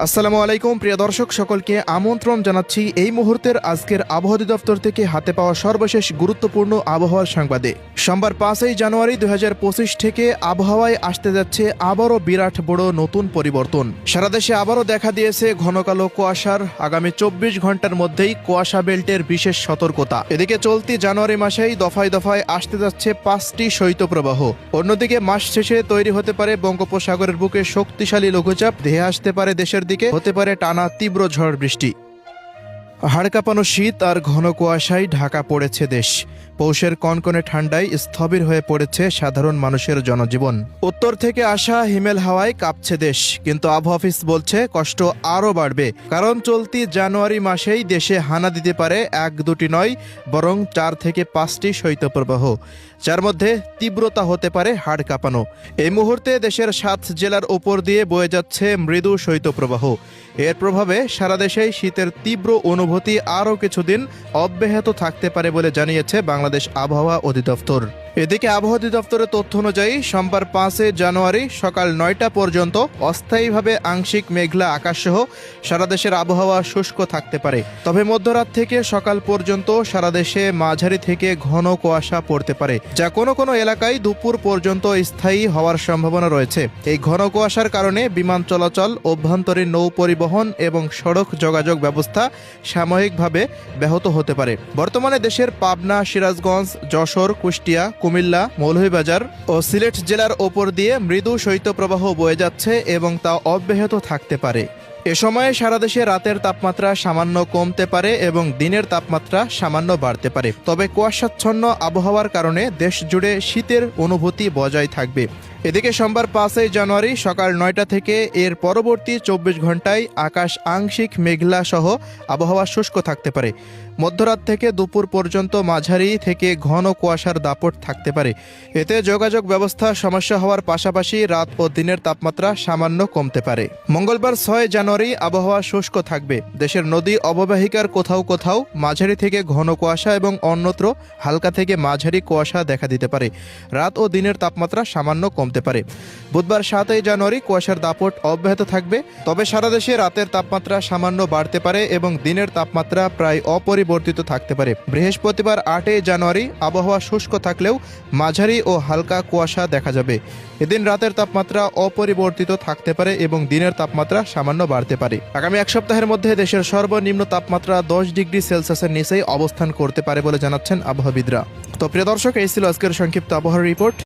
আসসালামু আলাইকুম প্রিয় দর্শক, সকলকে আমন্ত্রণ জানাচ্ছি এই মুহূর্তের আজকের আবহাওয়া অধিদপ্তর থেকে হাতে পাওয়া সর্বশেষ গুরুত্বপূর্ণ আবহাওয়ার সংবাদে। সোমবার 5 জানুয়ারি 2025 থেকে আবহাওয়ায় আসতে যাচ্ছে আবারও বিরাট বড় নতুন পরিবর্তন। সারা দেশে আবারও দেখা দিয়েছে ঘন কালো কুয়াশার। আগামী 24 ঘন্টার মধ্যেই কুয়াশা বেল্টের বিশেষ সতর্কতা। এদিকে চলতি জানুয়ারি মাসেই দফায় দফায় আসতে যাচ্ছে 5টি শৈত্যপ্রবাহ। অন্যদিকে মাস শেষে তৈরি হতে পারে বঙ্গোপসাগরের বুকে শক্তিশালী লঘুচাপ, ধেয়ে আসতে পারে দেশের দিকে, হতে পারে টানা তীব্র ঝড় বৃষ্টি। হাড় কাঁপানো শীত আর ঘন কুয়াশায় ঢাকা পড়েছে দেশ। পৌষের কনকনে ঠান্ডায় স্থবির হয়ে পড়েছে সাধারণ মানুষের জনজীবন। উত্তর থেকে আসা হিমেল হাওয়ায় কাঁপছে দেশ, কিন্তু আবহাওয়া অফিস বলছে কষ্ট আরও বাড়বে, কারণ চলতি জানুয়ারি মাসেই দেশে হানা দিতে পারে 1-2টি নয়, বরং 4 থেকে 5টি শৈত্যপ্রবাহ, যার মধ্যে তীব্রতা হতে পারে হাড় কাঁপানো। এই মুহূর্তে দেশের 7 জেলার ওপর দিয়ে বয়ে যাচ্ছে মৃদু শৈত্যপ্রবাহ। এর প্রভাবে সারা দেশেই শীতের তীব্র অনুভূতি আরও কিছুদিন অব্যাহত থাকতে পারে বলে জানিয়েছে বাংলাদেশ আবহাওয়া অধিদপ্তর। এদিকে আবহাওয়া অধিদপ্তরের তথ্য অনুযায়ী সোমবার 5 জানুয়ারি সকাল 9টা পর্যন্ত অস্থায়ীভাবে আংশিক মেঘলা আকাশসহ সারা দেশের আবহাওয়া শুষ্ক থাকতে পারে। তবে মধ্যরাত থেকে সকাল পর্যন্ত সারা দেশে মাঝারি থেকে ঘন কুয়াশা পড়তে পারে, যা কোনো কোনো এলাকায় দুপুর পর্যন্ত স্থায়ী হওয়ার সম্ভাবনা রয়েছে। এই ঘন কুয়াশার কারণে বিমান চলাচল, অভ্যন্তরীণ নৌ পরিবহন এবং সড়ক যোগাযোগ ব্যবস্থা সাময়িকভাবে ব্যাহত হতে পারে। বর্তমানে দেশের পাবনা, সিরাজগঞ্জ, যশোর, কুষ্টিয়া, কুমিল্লা, মৌলভীবাজার ও সিলেট জেলার ওপর দিয়ে মৃদু শৈত্যপ্রবাহ বয়ে যাচ্ছে এবং তা অব্যাহত থাকতে পারে। এ সময়ে সারা দেশে রাতের তাপমাত্রা সামান্য কমতে পারে এবং দিনের তাপমাত্রা সামান্য বাড়তে পারে। তবে কুয়াশাচ্ছন্ন আবহাওয়ার কারণে দেশ জুড়ে শীতের অনুভূতি বজায় থাকবে। এদিকে সোমবার 5 জানুয়ারি সকাল 9টা থেকে এর পরবর্তী 24 ঘন্টায় আকাশ আংশিক মেঘলা সহ আবহাওয়া শুষ্ক থাকতে পারে। মধ্যরাত থেকে দুপুর পর্যন্ত মাঝারি থেকে ঘন কুয়াশার দাপট থাকতে পারে। এতে যোগাযোগ ব্যবস্থা সমস্যা হওয়ার পাশাপাশি রাত ও দিনের তাপমাত্রা সামান্য কমতে পারে। মঙ্গলবার 6 জানুয়ারি আবহাওয়া শুষ্ক থাকবে। দেশের নদী অববাহিকার কোথাও কোথাও মাঝারি থেকে ঘন কুয়াশা এবং অন্যত্র হালকা থেকে মাঝারি কুয়াশা দেখা দিতে পারে। রাত ও দিনের তাপমাত্রা সামান্য কমতে পারে। বুধবার 7 জানুয়ারি কুয়াশার দাপট অব্যাহত থাকবে, তবে সারা দেশে রাতের তাপমাত্রা সামান্য বাড়তে পারে এবং দিনের তাপমাত্রা প্রায় অপরিবর্তিত থাকতে পারে। বৃহস্পতিবার 8 জানুয়ারি আবহাওয়া শুষ্ক থাকলেও মাঝারি ও হালকা কুয়াশা দেখা যাবে। এদিন রাতের তাপমাত্রা অপরিবর্তিত থাকতে পারে এবং দিনের তাপমাত্রা সামান্য বাড়তে পারে। আগামী এক সপ্তাহের মধ্যে দেশের সর্বনিম্ন তাপমাত্রা 10 ডিগ্রি সেলসিয়াসের নিচেই অবস্থান করতে পারে বলে জানাচ্ছেন আবহাওয়াবিদরা। তো প্রিয় দর্শক, এই ছিল আজকের সংক্ষিপ্ত আবহাওয়ার রিপোর্ট।